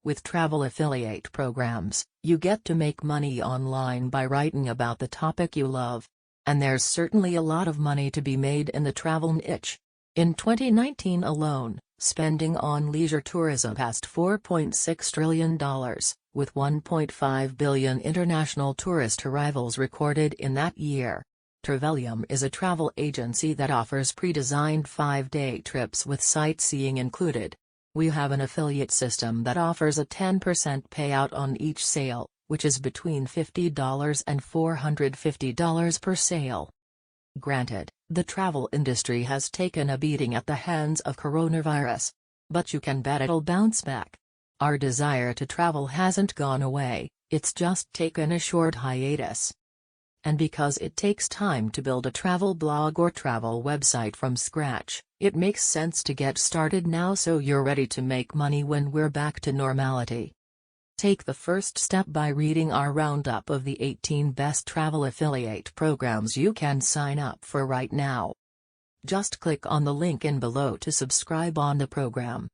With travel affiliate programs, you get to make money online by writing about the topic you love. And there's certainly a lot of money to be made in the travel niche. In 2019 alone, spending on leisure tourism passed $4.6 trillion, with 1.5 billion international tourist arrivals recorded in that year. Travelliam is a travel agency that offers pre-designed 5-day trips with sightseeing included. We have an affiliate system that offers a 10% payout on each sale, which is between $50 and $450 per sale. Granted, the travel industry has taken a beating at the hands of coronavirus. But you can bet it'll bounce back. Our desire to travel hasn't gone away, it's just taken a short hiatus. And because it takes time to build a travel blog or travel website from scratch, it makes sense to get started now so you're ready to make money when we're back to normality. Take the first step by reading our roundup of the 18 best travel affiliate programs you can sign up for right now. Just click on the link in below to subscribe on the program.